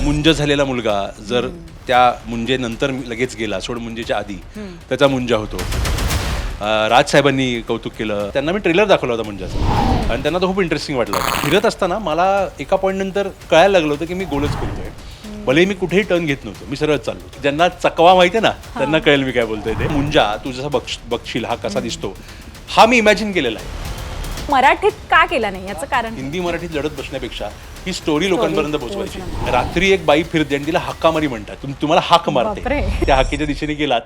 मुंज झालेला मुलगा जर त्या मुंजेनंतर लगेच गेला, सोड मुंजेच्या आधी त्याचा मुंजा होतो. राज साहेबांनी कौतुक केलं. त्यांना मी ट्रेलर दाखवला होता मुंजाचा आणि त्यांना तो खूप इंटरेस्टिंग वाटला. फिरत असताना मला एका पॉईंट नंतर कळायला लागलं होतं की मी गोलच करतोय. भलेही मी कुठेही टर्न घेत नव्हतो, मी सरळ चाललो. ज्यांना चकवा माहिती आहे ना त्यांना कळेल मी काय बोलतोय ते. मुंजा तू जसा बघशील हा कसा दिसतो हा मी इमॅजिन केलेला आहे. मराठीत का केला नाही याचं कारण? हिंदी मराठीत लढत बसण्यापेक्षा ही स्टोरी लोकांपर्यंत पोहोचवायची. रात्री एक बाई फिरते आणि तिला हाका मारी म्हणतात. तुम्हाला हाक मारते, त्या हाकेच्या दिशेने गेलात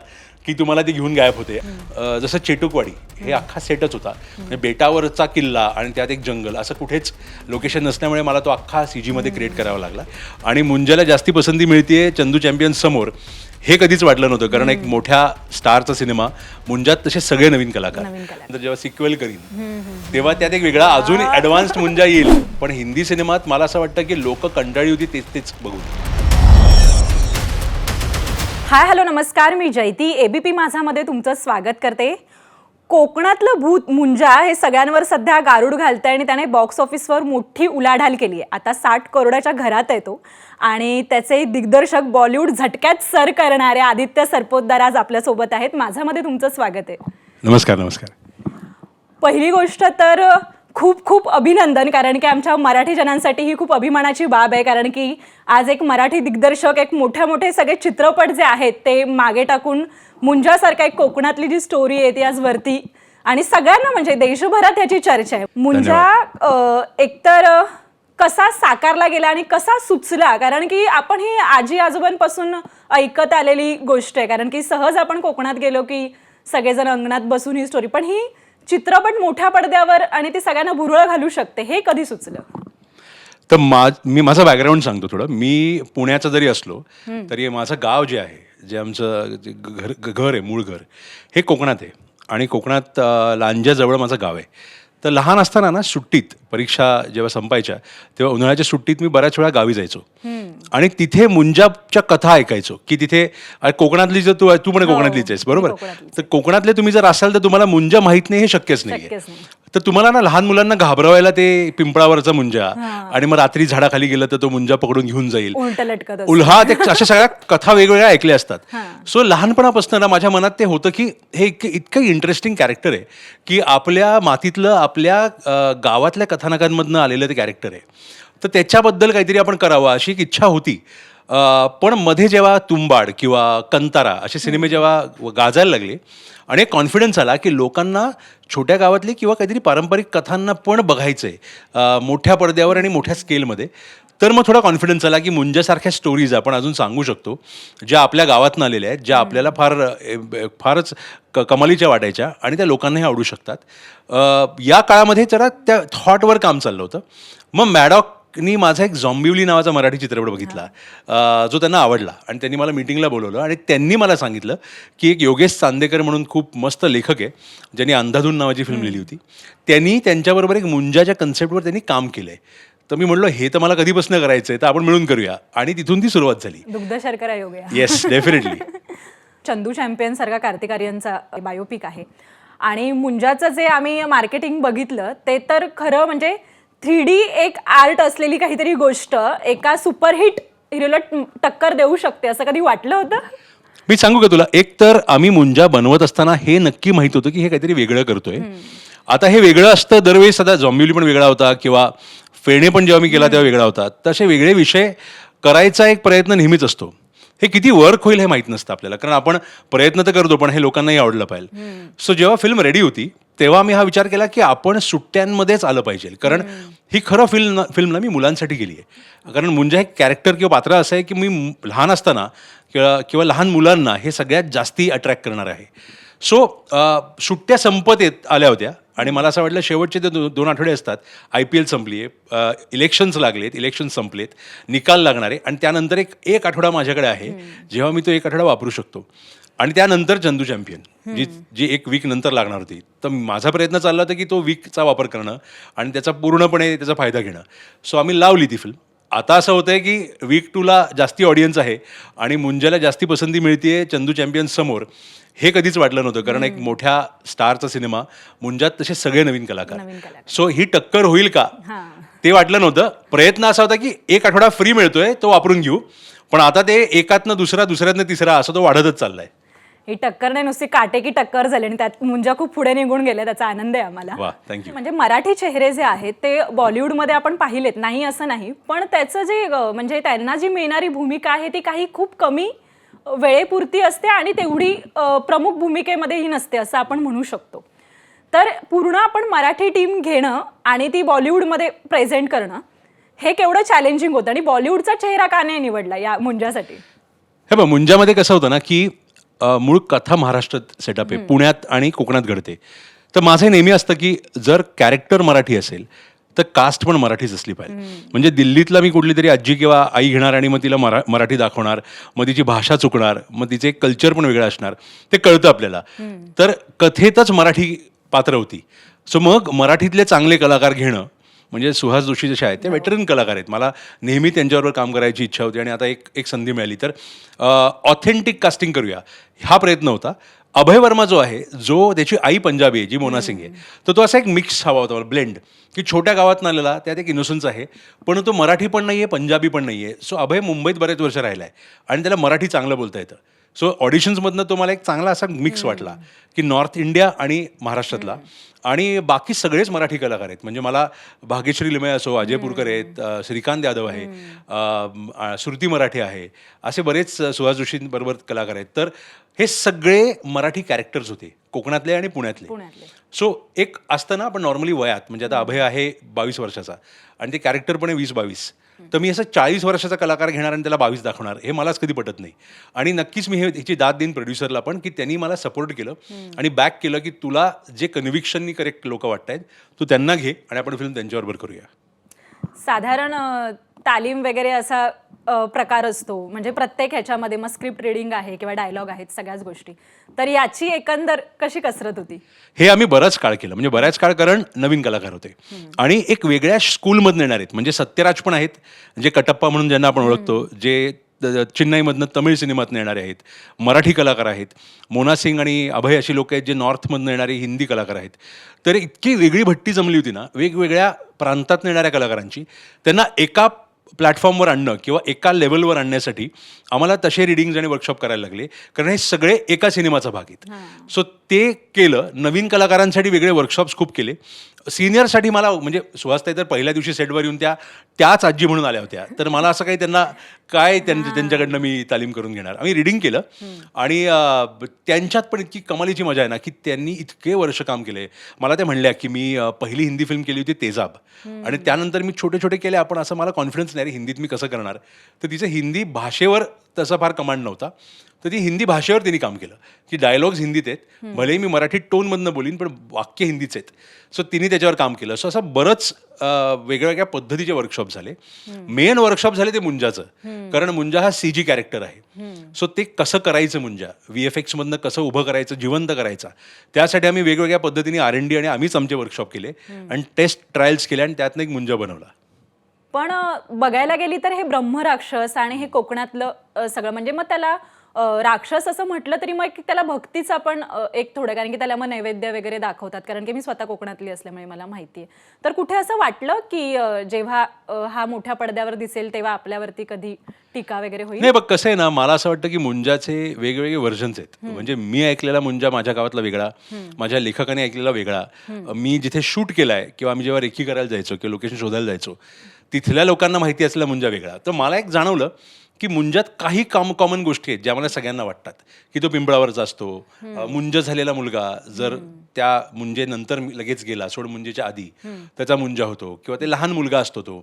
की तुम्हाला ती घेऊन गायब होते. जसं चेटुकवाडी हे अख्खा सेटच होता. बेटावरचा किल्ला आणि त्यात एक जंगल, असं कुठेच लोकेशन नसल्यामुळे मला तो अख्खा CG मध्ये क्रिएट करावा लागला. आणि मुंजाला जास्ती पसंती मिळते चंदू चॅम्पियन समोर हे कधीच वाटलं नव्हतं. कारण एक मोठ्या स्टारचा सिनेमा, मुंजात तसे सगळे नवीन कलाकार. तर जेव्हा सिक्वेल करीन तेव्हा त्यात एक वेगळा अजून ॲडव्हान्स्ड मुंजा येईल. पण हिंदी सिनेमात मला असं वाटतं की लोक कंटाळी होती तेच बघून. हाय हॅलो नमस्कार, मी जयती. ABP माझामध्ये तुमचं स्वागत करते. कोकणातलं भूत मुंजा हे सगळ्यांवर सध्या गारूड घालतंय आणि त्याने बॉक्स ऑफिसवर मोठी उलाढाल केली आहे. आता 60 करोडाच्या घरात येतो आणि त्याचे दिग्दर्शक बॉलिवूड झटक्यात सर करणारे आदित्य सरपोतदार आज आपल्यासोबत आहेत. माझ्यामध्ये तुमचं स्वागत आहे. नमस्कार नमस्कार. पहिली गोष्ट तर खूप खूप अभिनंदन, कारण की आमच्या मराठी जनांसाठी ही खूप अभिमानाची बाब आहे. कारण की आज एक मराठी दिग्दर्शक एक मोठे सगळे चित्रपट जे आहेत ते मागे टाकून मुंजासारखा एक कोकणातली जी स्टोरी आहे ती आज वरती आणि सगळ्यांना म्हणजे देशभरात याची चर्चा आहे. मुंजा एकतर कसा साकारला गेला आणि कसा सुचला, कारण की आपण ही आजी आजोबांपासून ऐकत आलेली गोष्ट आहे. कारण की सहज आपण कोकणात गेलो की सगळेजण अंगणात बसून ही स्टोरी, पण ही चित्रपट मोठ्या पडद्यावर आणि ते सगळ्यांना भुरळ घालू शकते, हे कधी सुचलं? तर मी माझं बॅकग्राऊंड सांगतो थोडं. मी पुण्याचा जरी असलो तरी माझं गाव जे आहे, जे आमचं घर आहे, मूळ घर हे कोकणात आहे. आणि कोकणात लांज्याजवळ माझं गाव आहे. तर लहान असताना ना सुट्टीत परीक्षा जेव्हा संपायच्या तेव्हा उन्हाळ्याच्या सुट्टीत मी बऱ्याच वेळा गावी जायचो आणि तिथे मुंजाच्या कथा ऐकायचो. की तिथे कोकणातली जर तू पण कोकणातलीच आहेस बरोबर, तर कोकणातले तुम्ही जर असाल तर तुम्हाला मुंजा माहित नाही हे शक्यच नाही. तर तुम्हाला ना लहान मुलांना घाबरवायला ते पिंपळावरचा मुंजा आणि मग रात्री झाडाखाली गेलं तर तो मुंजा पकडून घेऊन जाईल, उल्हा, ते अशा सगळ्या कथा वेगवेगळ्या ऐकल्या असतात. सो लहानपणापासून ना माझ्या मनात ते होतं की हे इतकं इंटरेस्टिंग कॅरेक्टर आहे की आपल्या मातीतलं, आपल्या गावातल्या कथानकांमधनं आलेलं ते कॅरेक्टर आहे. तर त्याच्याबद्दल काहीतरी आपण करावं अशी एक इच्छा होती. पण मध्ये जेव्हा तुंबाड किंवा कंतारा असे सिनेमे जेव्हा गाजायला लागले आणि कॉन्फिडन्स आला की लोकांना छोट्या गावातली किंवा काहीतरी पारंपरिक कथांना पण बघायचं आहे मोठ्या पडद्यावर आणि मोठ्या स्केलमध्ये, तर मग थोडा कॉन्फिडन्स आला की मुंजासारख्या स्टोरीज आपण अजून सांगू शकतो ज्या आपल्या गावातून आलेल्या आहेत, ज्या आपल्याला फारच कमालीच्या वाटायच्या आणि त्या लोकांनाही आवडू शकतात. या काळामध्ये जरा त्या थॉटवर काम चाललं होतं. मग मॅडॉकनी माझा एक झॉम्बिवली नावाचा मराठी चित्रपट बघितला जो त्यांना आवडला आणि त्यांनी मला मीटिंगला बोलवलं आणि त्यांनी मला सांगितलं की एक योगेश चांदेकर म्हणून खूप मस्त लेखक आहे ज्यांनी अंधाधून नावाची फिल्म लिहिली होती, त्यांनी त्यांच्याबरोबर एक मुंजाच्या कन्सेप्टवर त्यांनी काम केलं आहे. तर मी म्हटलं हे तर मला कधीपासून करायचं आहे, तर आपण मिळून करूया. आणि तिथून ती सुरुवात झाली. दुग्ध शर्करा योग. Yes, definitely. चंदू चॅम्पियन सारखा कार्तिक आर्यनचा बायोपिक आहे आणि मुंजाचं जे आम्ही मार्केटिंग बघितलं ते तर खरं म्हणजे 3D एक आर्ट असलेली काहीतरी गोष्ट एका सुपरहिट हिरोला टक्कर देऊ शकते, असं कधी वाटलं होतं? मी सांगू का तुला, एक तर आम्ही मुंजा बनवत असताना हे नक्की माहित होतं की हे काहीतरी वेगळं करतोय. आता हे वेगळं असतं दरवेळेस, आता झॉम्बिवली पण वेगळा होता किंवा फेणे पण जेव्हा मी केला तेव्हा वेगळा होता. तसे वेगळे विषय करायचा एक प्रयत्न नेहमीच असतो. हे किती वर्क होईल हे माहीत नसतं आपल्याला, कारण आपण प्रयत्न तर करतो पण हे लोकांनाही आवडलं पाहिजे. सो जेव्हा फिल्म रेडी होती तेव्हा मी हा विचार केला की आपण सुट्ट्यांमध्येच आलं पाहिजे, कारण ही खरं फिल्म ना मी मुलांसाठी केली आहे. कारण मुंजा एक कॅरेक्टर किंवा पात्र असं आहे की मी लहान असताना किंवा लहान मुलांना हे सगळ्यात जास्ती अट्रॅक्ट करणार आहे. सो सुट्ट्या संपत आल्या होत्या आणि मला असं वाटलं शेवटचे ते 2 आठवडे असतात, IPL संपली आहे, इलेक्शन्स लागलेत, इलेक्शन्स संपलेत, निकाल लागणार आहे आणि त्यानंतर एक आठवडा माझ्याकडे आहे जेव्हा मी तो एक आठवडा वापरू शकतो. आणि त्यानंतर चंदू चॅम्पियन जी एक वीक नंतर लागणार होती. तर माझा प्रयत्न चालला होता की तो वीकचा वापर करणं आणि त्याचा पूर्णपणे त्याचा फायदा घेणं. सो आम्ही लावली ती फिल्म. आता असं होतंय की वीक 2ला जास्ती ऑडियन्स आहे आणि मुंजाला जास्ती पसंती मिळते चंदू चॅम्पियन समोर. हे कधीच वाटलं नव्हतं, कारण एक मोठ्या स्टारचा सिनेमा, मुंजात तसे सगळे नवीन कलाकार. सो ही टक्कर होईल का ते वाटलं नव्हतं. प्रयत्न असा होता की एक आठवडा फ्री मिळतोय तो वापरून घेऊ, पण आता ते एकातनं दुसरा, दुसऱ्यातनं तिसरा असं तो वाढतच चाललाय. ही टक्कर नाही, नुसती काटेकी टक्कर झाली आणि त्यात मुंजा खूप पुढे निघून गेल्या, त्याचा आनंद आहे आम्हाला. वा, थँक्यू. म्हणजे मराठी चेहरे जे आहेत ते बॉलिवूडमध्ये आपण पाहिलेत, नाही असं नाही, पण त्याचं जे म्हणजे त्यांना जी मिळणारी भूमिका आहे ती काही खूप कमी वेळेपुरती असते आणि तेवढी प्रमुख भूमिकेमध्येही नसते असं आपण म्हणू शकतो. तर पूर्ण आपण मराठी टीम घेणं आणि ती बॉलिवूडमध्ये प्रेझेंट करणं हे केवढं चॅलेंजिंग होतं आणि बॉलिवूडचा चेहरा का नाही निवडला या मुंजासाठी? हे बघ, मुंजामध्ये कसं होतं ना की मूळ कथा महाराष्ट्रात सेटअप आहे, पुण्यात आणि कोकणात घडते. तर माझं नेहमी असतं की जर कॅरेक्टर मराठी असेल तर कास्ट पण मराठीच असली पाहिजे. म्हणजे दिल्लीतला मी कुठली तरी आजी किंवा आई घेणार आणि मग तिला मराठी दाखवणार, मग तिची भाषा चुकणार, मग तिचे कल्चर पण वेगळं असणार, ते कळतं आपल्याला. तर कथेतच मराठी पात्र होती. सो मग मराठीतले चांगले कलाकार घेणं, म्हणजे सुहास जोशी जसे आहेत ते वेटरन कलाकार आहेत, मला नेहमी त्यांच्याबरोबर काम करायची इच्छा होती आणि आता एक संधी मिळाली. तर ऑथेंटिक कास्टिंग करूया हा प्रयत्न होता. अभय वर्मा जो आहे, जो त्याची आई पंजाबी आहे जी मोना सिंग आहे, तर तो असा एक मिक्स हवा होता, ब्लेंड, की छोट्या गावात आलेला, त्यात एक इनोसन्स आहे, पण तो मराठी पण नाही आहे, पंजाबी पण नाही आहे. सो अभय मुंबईत बरेच वर्ष राहिला आहे आणि त्याला मराठी चांगलं बोलता येतं. सो ऑडिशन्समधनं तो मला एक चांगला असा मिक्स वाटला की नॉर्थ इंडिया आणि महाराष्ट्रातला, आणि बाकी सगळेच मराठी कलाकार आहेत. म्हणजे मला भाग्यश्री लिमये असो, अजय पुरकर आहेत, श्रीकांत यादव आहे, श्रुती मराठे आहे, असे बरेच सुहास जोशींबरोबर कलाकार आहेत. तर हे सगळे मराठी कॅरेक्टर्स होते, कोकणातले आणि पुण्यातले. सो एक असतं ना, आपण नॉर्मली वयात, म्हणजे आता अभय आहे 22 वर्षाचा आणि ते कॅरेक्टर पण आहे 20-22, तर मी असं 40 वर्षाचा कलाकार घेणार आणि त्याला 22 दाखवणार, हे मलाच कधी पटत नाही. आणि नक्कीच मी ह्याची दाद देईन प्रोड्युसरला पण, की त्यांनी मला सपोर्ट केलं आणि बॅक केलं की तुला जे कन्व्हिक्शननी करेक्ट लोक वाटतायत तू त्यांना घे आणि आपण फिल्म त्यांच्याबरोबर करूया. साधारण तालीम वगैरे असा प्रकार असतो, म्हणजे प्रत्येक ह्याच्यामध्ये मग स्क्रिप्ट रिडिंग आहे किंवा डायलॉग आहेत, सगळ्याच गोष्टी. तर याची एकंदर कशी कसरत होती? हे आम्ही बराच काळ केलं, म्हणजे बऱ्याच काळ, कारण नवीन कलाकार होते आणि एक वेगळ्या स्कूलमधून येणार आहेत. म्हणजे सत्यराज पण आहेत, जे कटप्पा म्हणून ज्यांना आपण ओळखतो, जे चेन्नईमधनं तमिळ सिनेमातून येणारे आहेत, मराठी कलाकार आहेत. मोना सिंग आणि अभय अशी लोक आहेत जे नॉर्थमधनं येणारे हिंदी कलाकार आहेत. तर इतकी वेगळी भट्टी जमली होती ना, वेगवेगळ्या प्रांतात येणाऱ्या कलाकारांची, त्यांना एका प्लॅटफॉर्मवर आणणं किंवा एका लेवलवर आणण्यासाठी आम्हाला तसे रिडिंग्ज आणि वर्कशॉप करायला लागले, कारण हे सगळे एका सिनेमाचा भाग आहेत. सो ते केलं. नवीन कलाकारांसाठी वेगळे वर्कशॉप्स खूप केले. सिनियरसाठी मला, म्हणजे सुहासताई तर पहिल्या दिवशी सेटवर येऊन त्याच आजी म्हणून आल्या होत्या, तर मला असं काही त्यांना त्यांच्याकडनं मी तालीम करून घेणार. आम्ही रिडिंग केलं आणि त्यांच्यात पण इतकी कमालीची मजा आहे ना, की त्यांनी इतके वर्ष काम केले. मला ते म्हणल्या की मी पहिली हिंदी फिल्म केली होती तेजाब, आणि त्यानंतर मी छोटे छोटे केले, आपण असं मला कॉन्फिडन्स नाही रे हिंदीत मी कसं करणार. तर तिचं हिंदी भाषेवर तसा फार कमांड नव्हता, तर ती हिंदी भाषेवर त्यांनी काम केलं की डायलॉग्स हिंदीत आहेत, भलेही मी मराठी टोनमधनं बोलीन पण वाक्य हिंदीच आहेत. सो तिने त्याच्यावर काम केलं. सो असं बरंच वेगवेगळ्या पद्धतीचे वर्कशॉप झाले. मेन वर्कशॉप झाले ते मुंजाचं, कारण मुंजा हा CG कॅरेक्टर आहे. सो ते कसं करायचं, मुंजा VFX मधनं कसं उभं करायचं, जिवंत करायचा, त्यासाठी आम्ही वेगवेगळ्या पद्धतीने R&D आणि आम्हीच आमचे वर्कशॉप केले आणि टेस्ट ट्रायल्स केले आणि त्यातनं एक मुंजा बनवला. पण बघायला गेली तर हे ब्रह्मराक्षस आणि हे कोकणातलं सगळं, म्हणजे मग त्याला राक्षस असं म्हटलं तरी मग त्याला भक्तीचा पण एक थोडं, कारण की त्याला मग नैवेद्य वगैरे दाखवतात, कारण की मी स्वतः कोकणातली असल्यामुळे मला माहिती आहे. तर कुठे असं वाटलं की जेव्हा हा मोठ्या पडद्यावर दिसेल तेव्हा आपल्यावरती कधी टीका वगैरे होईल? नाही, बघ कसं आहे ना, मला असं वाटतं की मुंजाचे वेगवेगळे व्हर्जन्स आहेत. म्हणजे मी ऐकलेला मुंजा माझ्या गावातला वेगळा, माझ्या लेखकाने ऐकलेला वेगळा, मी जिथे शूट केलाय किंवा आम्ही जेव्हा रेखी करायला जायचो किंवा लोकेशन शोधायला जायचो तिथल्या लोकांना माहिती असलेला मुंजा वेगळा. तर मला एक जाणवलं की मुंजात काही कॉमन गोष्टी आहेत ज्या मला सगळ्यांना वाटतात, की तो पिंपळावरचा असतो, मुंज झालेला मुलगा जर त्या मुंजेनंतर लगेच गेला, सोड मुंजेच्या आधी त्याचा मुंजा होतो, किंवा ते लहान मुलगा असतो तो,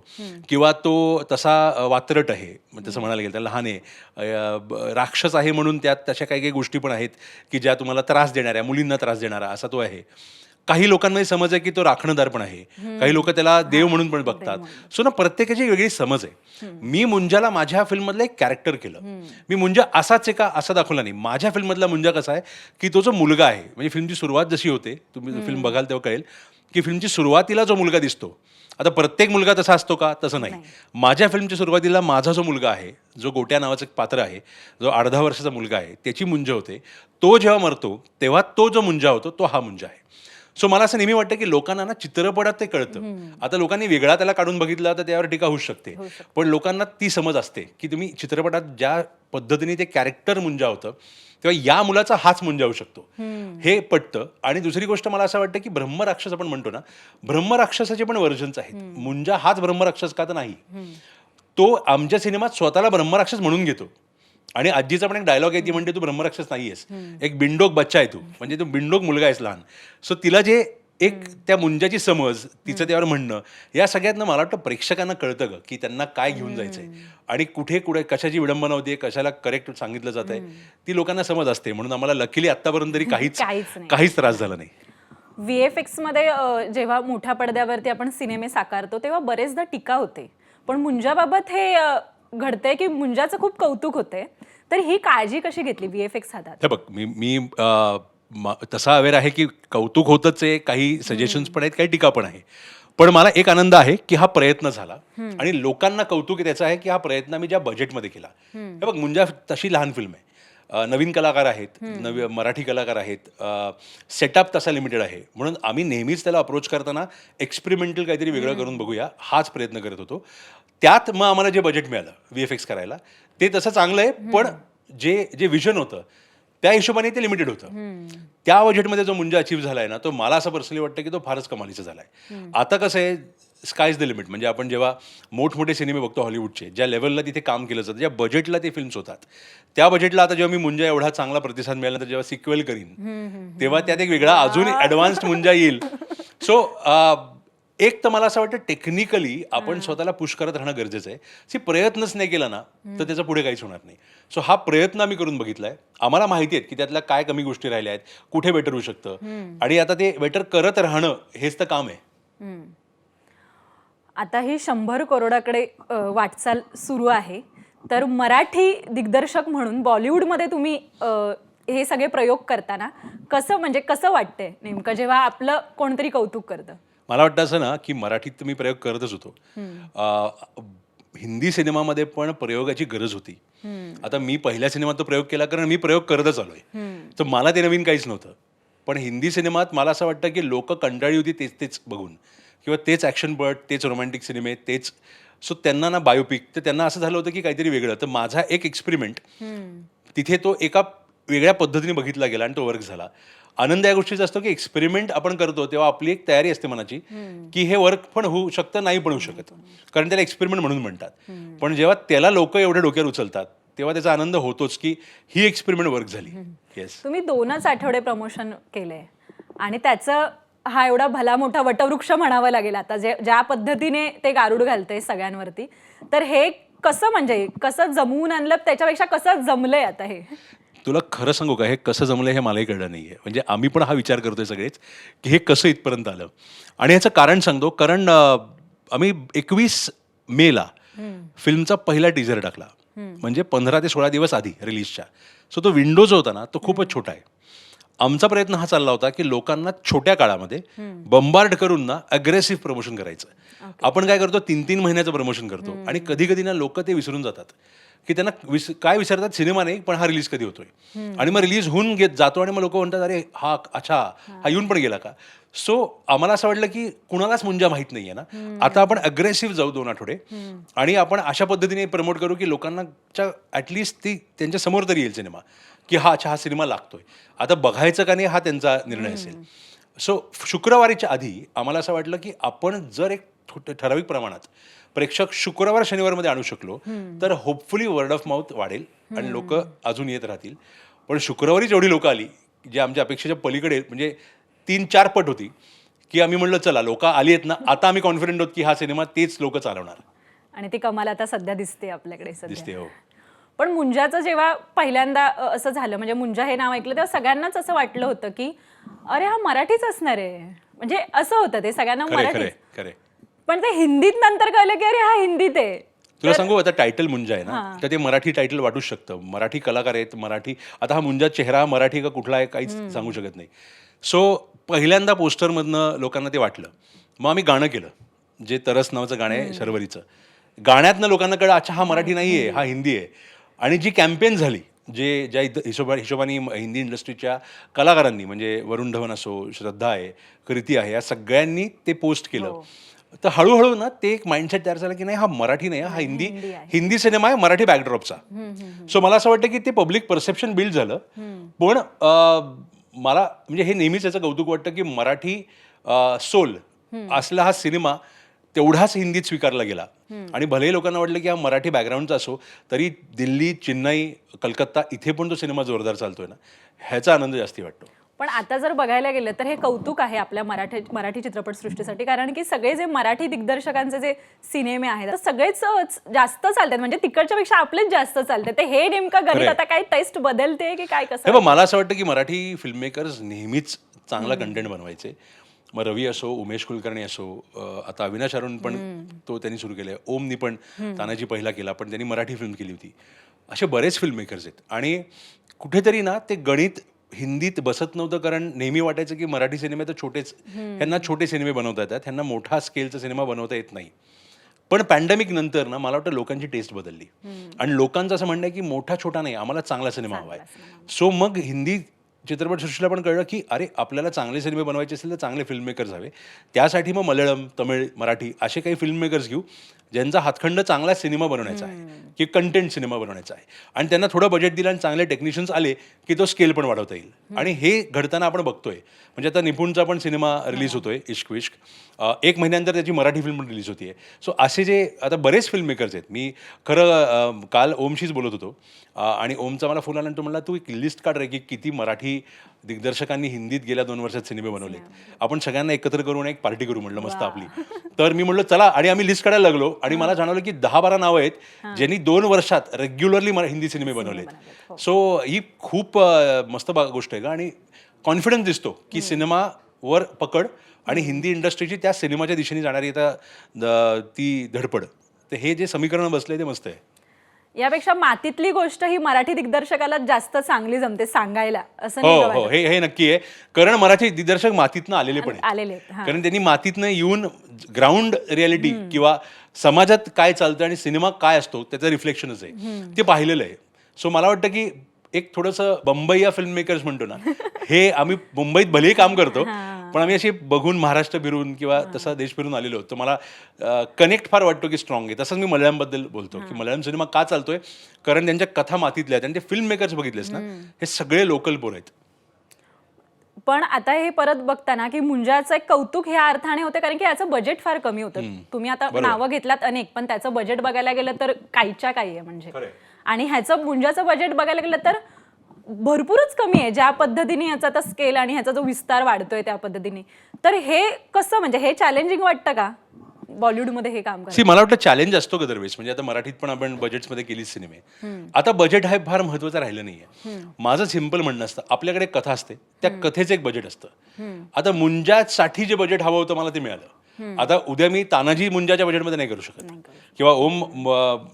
किंवा तो तसा वात्रट आहे, तसं म्हणायला गेलं तर लहान आहे, राक्षस आहे म्हणून त्यात तशा काही काही गोष्टी पण आहेत की ज्या तुम्हाला त्रास देणाऱ्या, मुलींना त्रास देणारा असा तो आहे. काही लोकांमध्ये समज आहे की तो राखणदार पण आहे, काही लोक त्याला देव म्हणून पण बघतात. सो ना, प्रत्येकाची वेगळी समज आहे. मी मुंजाला माझ्या फिल्ममधलं एक कॅरेक्टर केलं. मी मुंजा असाच आहे का असं दाखवला नाही. माझ्या फिल्ममधला मुंजा कसा आहे की तो जो मुलगा आहे, म्हणजे फिल्मची सुरुवात जशी होते, तुम्ही फिल्म बघाल तेव्हा कळेल की फिल्मची सुरुवातीला जो मुलगा दिसतो, आता प्रत्येक मुलगा तसा असतो का? तसं नाही. माझ्या फिल्मच्या सुरुवातीला माझा जो मुलगा आहे, जो गोट्या नावाचं एक पात्र आहे, जो 18 वर्षाचा मुलगा आहे, त्याची मुंज होते. तो जेव्हा मरतो तेव्हा तो जो मुंजा होतो तो हा मुंजा आहे. सो मला असं नेहमी वाटतं की लोकांना ना चित्रपटात ते कळतं. आता लोकांनी वेगळा त्याला काढून बघितला तर त्यावर टीका होऊ शकते, पण लोकांना ती समज असते की तुम्ही चित्रपटात ज्या पद्धतीने ते कॅरेक्टर मुंजा होतं तेव्हा या मुलाचा हाच मुंजा होऊ शकतो हे पटतं. आणि दुसरी गोष्ट मला असं वाटतं की ब्रह्मराक्षस आपण म्हणतो ना, ब्रह्मराक्षसाचे पण व्हर्जन्स आहेत. मुंजा हाच ब्रह्मराक्षस का तर नाही, तो आमच्या सिनेमात स्वतःला ब्रह्मराक्षस म्हणून घेतो. आणि आजीचा पण एक डायलॉग आहे, ती म्हणते तू ब्रह्मराक्षस नाहीयेस, एक बिंडोक बच्चा आहे तू, म्हणजे तू बिंडोक मुलगा आहेस लहान. सो तिला जे एक त्या मुंजाची समज, तिचं त्यावर म्हणणं, या सगळ्यातनं मला वाटतं प्रेक्षकांना कळतं ग की त्यांना काय घेऊन जायचंय आणि कुठे कुठे कशाची विडंबना होती, कशाला करेक्ट सांगितलं जात आहे, ती लोकांना समज असते. म्हणून आम्हाला लकीली आत्तापर्यंत तरी काहीच त्रास झाला नाही. VFX मध्ये जेव्हा मोठ्या पडद्यावरती आपण सिनेमे साकारतो तेव्हा बरेचदा टीका होते, पण मुंजाबाबत हे घडतंय की मुंजाचं खूप कौतुक होते. तर ही काळजी कशी घेतली VFX हातात? हे बघ, मी तसा अवेअर आहे की कौतुक होतच आहे, काही सजेशन्स पण आहेत, काही टीका पण आहे. पण मला एक आनंद आहे की हा प्रयत्न झाला आणि लोकांना कौतुक आहे त्याचं आहे की हा प्रयत्न मी ज्या बजेटमध्ये केला. हे बघ, मुंजा तशी लहान फिल्म आहे, नवीन कलाकार आहेत, मराठी कलाकार आहेत, सेटअप तसा लिमिटेड आहे. म्हणून आम्ही नेहमीच त्याला अप्रोच करताना एक्सपेरिमेंटल काहीतरी वेगळं करून बघूया हाच प्रयत्न करत होतो. त्यात मग आम्हाला जे बजेट मिळालं VFX करायला ते तसं चांगलं आहे, पण जे विजन होतं त्या हिशोबाने ते लिमिटेड होतं. त्या बजेटमध्ये जो मुंजा अचीव्ह झालाय ना, तो मला असं पर्सनली वाटतं की तो फारच कमालीचा झालाय. आता कसं आहे, स्काय इज द लिमिट. म्हणजे आपण जेव्हा मोठमोठे सिनेमे बघतो हॉलिवूडचे, ज्या लेवलला तिथे काम केलं जातं, ज्या बजेटला ते फिल्म्स होतात, त्या बजेटला आता जेव्हा मी मुंजा एवढा चांगला प्रतिसाद मिळाल्यानंतर जेव्हा सिक्वेल करीन तेव्हा त्यात एक वेगळा अजून ॲडव्हान्स्ड मुंजा येईल. सो एक तर मला असं वाटतं टेक्निकली आपण स्वतःला पुश करत राहणं गरजेचं आहे. प्रयत्नच नाही केला ना तर त्याचं पुढे काहीच होणार नाही. सो हा प्रयत्न आम्ही करून बघितलाय. आम्हाला माहिती आहेत की त्यातल्या काय कमी गोष्टी राहिल्या आहेत, कुठे बेटर होऊ शकतं, आणि आता ते बेटर करत राहणं हेच तर काम आहे. आता ही 100 करोडाकडे वाटचाल सुरू आहे, तर मराठी दिग्दर्शक म्हणून बॉलिवूडमध्ये तुम्ही हे सगळे प्रयोग करताना कसं वाटतंय नेमकं जेव्हा आपलं कोणतरी कौतुक करतं? मला वाटतं असं ना की मराठीत मी प्रयोग करतच होतो, हिंदी सिनेमामध्ये पण प्रयोगाची गरज होती. आता मी पहिल्या सिनेमात तो प्रयोग केला कारण मी प्रयोग करतच आलोय, तर मला ते नवीन काहीच नव्हतं. पण हिंदी सिनेमात मला असं वाटतं की लोक कंटाळी होती तेच बघून, किंवा तेच ॲक्शनपट, तेच रोमॅन्टिक सिनेमे, तेच. सो त्यांना ना बायोपिक, तर त्यांना असं झालं होतं की काहीतरी वेगळं. तर माझा एक एक्सपेरिमेंट तिथे तो एका वेगळ्या पद्धतीने बघितला गेला आणि तो वर्क झाला. आनंद या गोष्टीचा असतो की एक्सपेरिमेंट आपण करतो तेव्हा आपली एक तयारी असते मनाची की हे वर्क पण होऊ शकतं, नाही पण होऊ शकत, कारण त्याला एक्सपेरिमेंट म्हणून म्हणतात. पण जेव्हा त्याला लोक एवढे डोक्यावर उचलतात तेव्हा त्याचा आनंद होतोच की ही एक्सपेरिमेंट वर्क झाली. येस, तुम्ही 2च आठवडे प्रमोशन केलंय आणि त्याचं हा एवढा भला मोठा वटवृक्ष म्हणावा लागेल आता, ज्या पद्धतीने ते गारुड घालतंय सगळ्यांवरती. तर हे कसं जमवून आणलं, त्याच्यापेक्षा कसं जमलंय आता हे? तुला खरं सांगू का, हे कसं जमलं हे मलाही कळलं नाहीये. म्हणजे आम्ही पण हा विचार करतोय सगळेच की हे कसं इथपर्यंत आलं. आणि याचं कारण सांगतो, कारण आम्ही 21 मेला फिल्मचा पहिला टीझर टाकला, म्हणजे 15 ते 16 दिवस आधी रिलीजच्या. सो तो विंडो जो होता ना तो खूपच छोटा आहे. आमचा प्रयत्न हा चालला होता की लोकांना छोट्या काळामध्ये बंबार्ड करून ना अग्रेसिव्ह प्रमोशन करायचं. आपण काय करतो, 3-3 महिन्याचं प्रमोशन करतो आणि कधी कधी ना लोक ते विसरून जातात की त्यांना काय विसरतात, सिनेमा नाही पण हा रिलीज कधी होतोय. आणि मग रिलीज होऊन जातो आणि मग लोक म्हणतात अरे हा अच्छा हा येऊन पण गेला का. सो आम्हाला असं वाटलं की कुणालाच मुंजा माहीत नाहीये ना, आता आपण अग्रेसिव्ह जाऊ 2 आठवडे आणि आपण अशा पद्धतीने प्रमोट करू की लोकांना ॲटलिस्ट ती त्यांच्या समोर तरी येईल सिनेमा, की हा अच्छा हा सिनेमा लागतोय. आता बघायचं का नाही हा त्यांचा निर्णय असेल. सो शुक्रवारीच्या आधी आम्हाला असं वाटलं की आपण जर एक ठराविक प्रमाणात प्रेक्षक शुक्रवार शनिवारमध्ये आणू शकलो तर होपफुली वर्ड ऑफ माउथ वाढेल आणि लोक अजून येत राहतील. पण शुक्रवारी जेवढी लोक आली, जे आमच्या अपेक्षेच्या पलीकडे म्हणजे 3-4 पट होती, की आम्ही म्हणलं चला लोक आली आहेत ना, आता आम्ही कॉन्फिडंट आहोत की हा सिनेमा तेच लोक चालवणार. आणि ती कमाल आता सध्या दिसते आपल्याकडे दिसते. हो. पण मुंजाचं जेव्हा पहिल्यांदा असं झालं, म्हणजे मुंजा हे नाव ऐकलं तेव्हा सगळ्यांनाच असं वाटलं होतं की अरे हा मराठीच असणार आहे, म्हणजे असं होतं ते सगळ्यांना मराठी. पण ते हिंदीत नंतर कळलं की अरे हा हिंदीत आहे. तुला सांगू, आता टायटल मुंजा आहे ना, तर ते मराठी टायटल वाटूच शकतं. मराठी कलाकार आहेत, मराठी. आता हा मुंजा चेहरा मराठी का कुठला आहे काहीच सांगू शकत नाही. सो पहिल्यांदा पोस्टरमधनं लोकांना ते वाटलं. मग आम्ही गाणं केलं, जे तरस नावाचं गाणं आहे शर्वरीचं. गाण्यातनं लोकांना कळलं अच्छा हा मराठी नाही आहे, हा हिंदी आहे. आणि जी कॅम्पेन झाली ज्या हिशोबाने हिंदी इंडस्ट्रीच्या कलाकारांनी म्हणजे वरुण धवन असो, श्रद्धा आहे, कृती आहे, या सगळ्यांनी ते पोस्ट केलं. तर हळूहळू ना ते एक माइंडसेट तयार झाला की नाही, हा मराठी नाही, हा हिंदी सिनेमा आहे मराठी बॅकड्रॉपचा. सो मला असं वाटतं की ते पब्लिक परसेप्शन बिल्ड झालं. पण मला म्हणजे हे नेहमीच याचं कौतुक वाटतं की मराठी सोल असला हा सिनेमा तेवढाच हिंदीत स्वीकारला गेला. आणि भलेही लोकांना वाटलं की हा मराठी बॅकग्राऊंडचा असो, तरी दिल्ली, चेन्नई, कलकत्ता इथे पण तो सिनेमा जोरदार चालतोय ना, ह्याचा आनंद जास्ती वाटतो. पण आता जर बघायला गेलं तर हे कौतुक आहे आपल्या मराठी चित्रपटसृष्टीसाठी, कारण की सगळे जे मराठी दिग्दर्शकांचे जे सिनेमे आहेत तर सगळेच जास्त चालतात, म्हणजे तिकडच्या पेक्षा आपलेच जास्त चालतात. तर हे नेमकं गणित आता काय टेस्ट बदलते की काय, कसं? मला असं वाटतं की मराठी फिल्म मेकर्स नेहमीच चांगला कंटेंट बनवायचे. मग रवी असो, उमेश कुलकर्णी असो, आता अविनाश अरुण पण तो त्यांनी सुरू केलाय, ओमनी पण तानाजी पहिला केला पण त्यांनी मराठी फिल्म केली होती. असे बरेच फिल्म मेकर्स आहेत. आणि कुठेतरी ना ते गणित हिंदीत बसत नव्हतं, कारण नेहमी वाटायचं की मराठी सिनेमे तर छोटेच, ह्यांना छोटे सिनेमे बनवता येतात, ह्यांना मोठा स्केलचा सिनेमा बनवता येत नाही. पण पॅन्डेमिक नंतर ना मला वाटतं लोकांची टेस्ट बदलली आणि लोकांचं असं म्हणणं आहे की मोठा छोटा नाही, आम्हाला चांगला सिनेमा हवा आहे. सो मग हिंदी चित्रपटसृष्टीला पण कळलं की अरे आपल्याला चांगले सिनेमे बनवायचे असेल तर चांगले फिल्म मेकर्स हवे. त्यासाठी मग मल्याळम, तमिळ, मराठी असे काही फिल्म मेकर्स घेऊ ज्यांचा हातखंड चांगला सिनेमा बनवण्याचा आहे की कंटेंट सिनेमा बनवण्याचा आहे. आणि त्यांना थोडं बजेट दिलं आणि चांगले टेक्निशियन्स आले की तो स्केल पण वाढवता येईल. आणि हे घडताना आपण बघतोय. म्हणजे आता निपुणचा पण सिनेमा रिलीज होतोय, इश्क विश्क. 1 महिन्यानंतर त्याची मराठी फिल्म पण रिलीज होतीये. सो असे जे आता बरेच फिल्म मेकर्स आहेत. मी खरं काल ओमशीच बोलत होतो आणि ओमचा मला फोन आला आणि तो म्हणला तू एक लिस्ट काढ रे की किती मराठी दिग्दर्शकांनी हिंदीत गेल्या 2 वर्षात सिनेमे बनवले, आपण सगळ्यांना एकत्र करून एक पार्टी करू म्हणलं मस्त आपली. तर मी म्हणलं चला, आणि आम्ही लिस्ट काढायला लागलो आणि मला जाणवलं की 10-12 नावं आहेत ज्यांनी 2 वर्षात रेग्युलरली हिंदी सिनेमे बनवलेत. सो ही खूप मस्त गोष्ट आहे का, आणि कॉन्फिडन्स दिसतो की सिनेमावर पकड आणि हिंदी इंडस्ट्रीची त्या सिनेमाच्या दिशेने जाणारी आता ती धडपड. तर हे जे समीकरण बसलंय ते मस्त आहे. यापेक्षा मातीतली गोष्ट ही मराठी दिग्दर्शकाला जास्त चांगली जमते सांगायला, असं नाही का हो, वाटत? हे नक्की आहे. कारण मराठी दिग्दर्शक मातीतनं आलेले पण आहेत. आलेले आहेत, हां. कारण त्यांनी मातीतनं येऊन ग्राउंड रियालिटी किंवा समाजात काय चालतं आणि सिनेमा काय असतो त्याचं रिफ्लेक्शनच आहे, ते पाहिलेलं आहे. सो मला वाटतं की एक थोडंसं बंबई फिल्म मेकर्स म्हणतो ना, हे आम्ही मुंबईत भलेही काम करतो पण आम्ही अशी बघून महाराष्ट्र फिरून किंवा तसा देश फिरून आलेलो होतो. मला कनेक्ट फार वाटतो की स्ट्रॉंग आहे. तसंच मी मल्याळमबद्दल बोलतो की मल्याळम सिनेमा का चालतोय, कारण त्यांच्या कथा मातीतल्या आहेत आणि ते फिल्म मेकर्स बघितलेस ना, हे सगळे लोकल पोर आहेत. पण आता हे परत बघताना की मुंजाचं एक कौतुक ह्या अर्थाने होते, कारण की याचं बजेट फार कमी होतं. तुम्ही आता नावं घेतलात अनेक, पण त्याचं बजेट बघायला गेलं तर काहीच्या काही आहे म्हणजे. आणि ह्याचं मुंजाचं बजेट बघायला गेलं तर भरपूरच कमी आहे, ज्या पद्धतीने ह्याचा आता स्केल आणि ह्याचा जो विस्तार वाढतोय त्या पद्धतीने. तर हे कसं, म्हणजे हे चॅलेंजिंग वाटतं का बॉलिवूडमध्ये हे काम करायचं? मला वाटतं चॅलेंज असतो का दरवेळेस. म्हणजे आता मराठीत पण आपण बजेट्समध्ये केली सिनेमे, आता बजेट हा फार महत्वाचं राहिलं नाहीये. माझं सिम्पल म्हणणं असतं, आपल्याकडे कथा असते, त्या कथेचं एक बजेट असतं. आता मुंजासाठी जे बजेट हवं होतं मला ते मिळालं. आता उद्या मी तानाजी मुंजाच्या बजेटमध्ये नाही करू शकत, किंवा ओम